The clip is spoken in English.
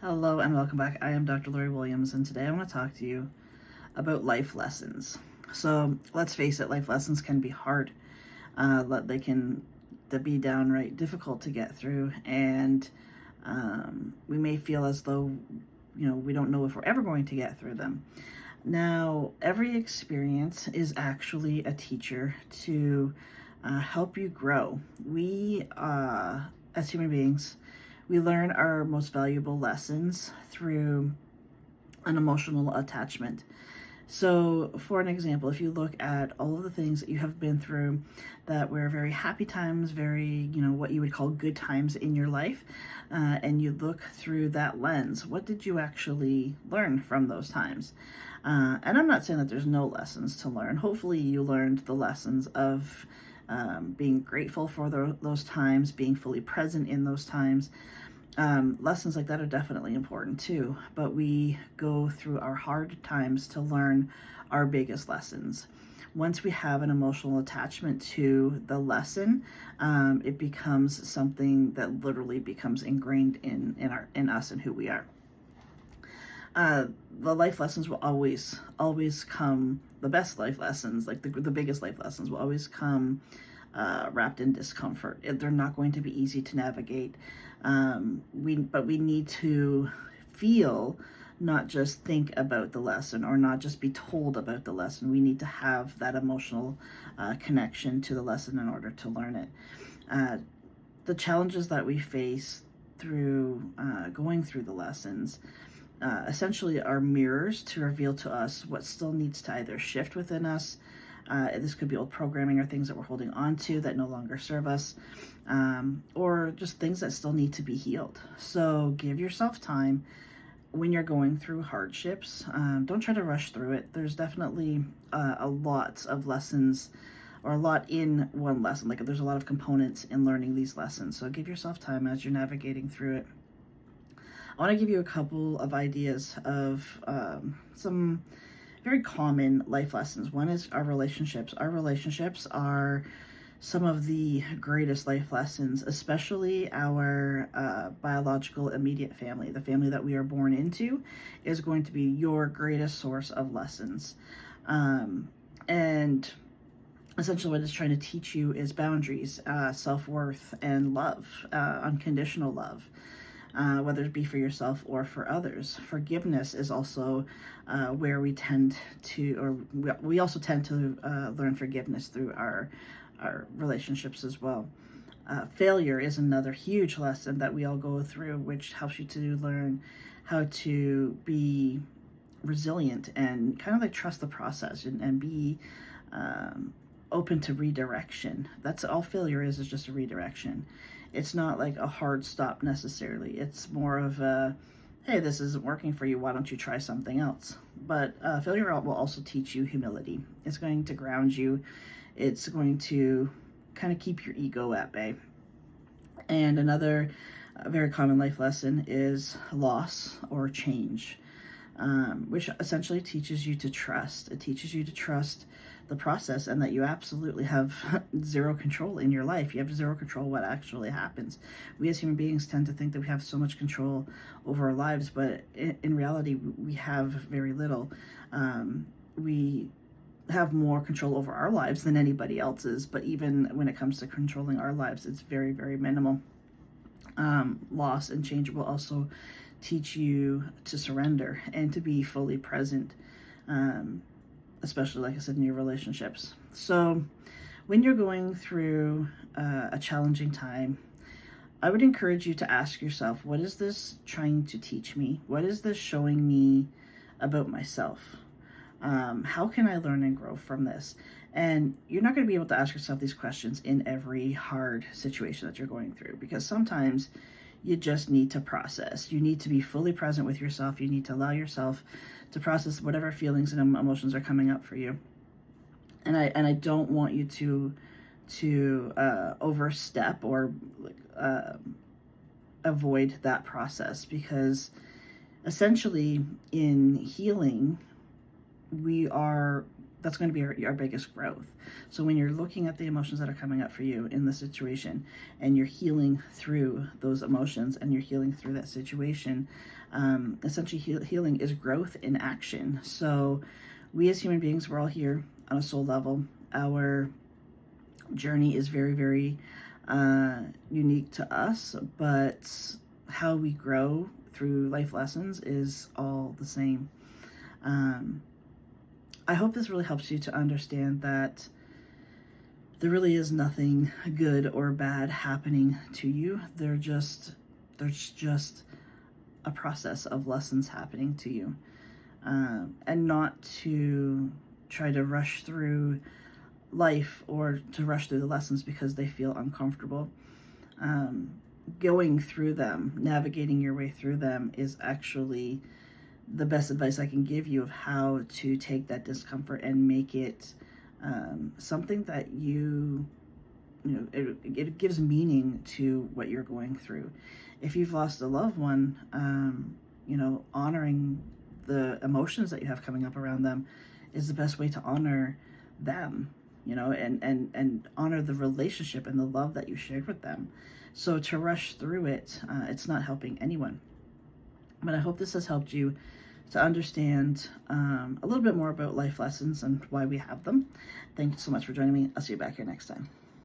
Hello and welcome back. I am Dr. Lori Williams, and today I want to talk to you about life lessons. So let's face it, life lessons can be hard. They can be downright difficult to get through, and we may feel as though we don't know if we're ever going to get through them. Now, every experience is actually a teacher to help you grow. We, as human beings, we learn our most valuable lessons through an emotional attachment. So, for an example, if you look at all of the things that you have been through that were very happy times, very, what you would call good times in your life, and you look through that lens, what did you actually learn from those times? And I'm not saying that there's no lessons to learn. Hopefully, you learned the lessons of being grateful for those times, being fully present in those times. Lessons like that are definitely important too, but we go through our hard times to learn our biggest lessons. Once we have an emotional attachment to the lesson, it becomes something that literally becomes ingrained in us and who we are. The life lessons will always come. The best life lessons, like the biggest life lessons, will always come wrapped in discomfort. They're not going to be easy to navigate. But we need to feel, not just think about the lesson or not just be told about the lesson. We need to have that emotional connection to the lesson in order to learn it. The challenges that we face through going through the lessons essentially are mirrors to reveal to us what still needs to either shift within us. This could be old programming or things that we're holding on to that no longer serve us, or just things that still need to be healed. So give yourself time when you're going through hardships. Don't try to rush through it. There's definitely a lot of lessons, or a lot in one lesson. Like there's a lot of components in learning these lessons. So give yourself time as you're navigating through it. I want to give you a couple of ideas of some very common life lessons. One is our relationships. Our relationships are some of the greatest life lessons, especially our biological immediate family. The family that we are born into is going to be your greatest source of lessons. And essentially what it's trying to teach you is boundaries, self-worth, and love, unconditional love. Whether it be for yourself or for others. Forgiveness is also where we tend to, or we also tend to learn forgiveness through our relationships as well. Failure is another huge lesson that we all go through, which helps you to learn how to be resilient and kind of like trust the process and be open to redirection. That's all failure is just a redirection. It's not like a hard stop necessarily. It's more of a, hey, this isn't working for you. Why don't you try something else? But failure will also teach you humility. It's going to ground you. It's going to kind of keep your ego at bay. And another very common life lesson is loss or change, which essentially teaches you to trust. It teaches you to trust the process and that you absolutely have zero control in your life. You have zero control what actually happens. We as human beings tend to think that we have so much control over our lives, but in reality, we have very little. We have more control over our lives than anybody else's, but even when it comes to controlling our lives, it's very, very minimal. Loss and change will also teach you to surrender and to be fully present, especially, like I said, in your relationships. So when you're going through a challenging time, I would encourage you to ask yourself, what is this trying to teach me? What is this showing me about myself? How can I learn and grow from this? And you're not going to be able to ask yourself these questions in every hard situation that you're going through, because sometimes you just need to process. You need to be fully present with yourself. You need to allow yourself to process whatever feelings and emotions are coming up for you. And I don't want you to overstep or avoid that process, because essentially in healing, that's going to be our biggest growth. So when you're looking at the emotions that are coming up for you in the situation, and you're healing through those emotions, and you're healing through that situation, essentially healing is growth in action. So we as human beings, we're all here on a soul level. Our journey is very, very unique to us, but how we grow through life lessons is all the same. I hope this really helps you to understand that there really is nothing good or bad happening to you. There's just a process of lessons happening to you, and not to try to rush through life or to rush through the lessons because they feel uncomfortable. Going through them, navigating your way through them is actually the best advice I can give you of how to take that discomfort and make it something that it gives meaning to what you're going through. If you've lost a loved one, honoring the emotions that you have coming up around them is the best way to honor them, and honor the relationship and the love that you shared with them. So to rush through it, it's not helping anyone. But I hope this has helped you to understand a little bit more about life lessons and why we have them. Thank you so much for joining me. I'll see you back here next time.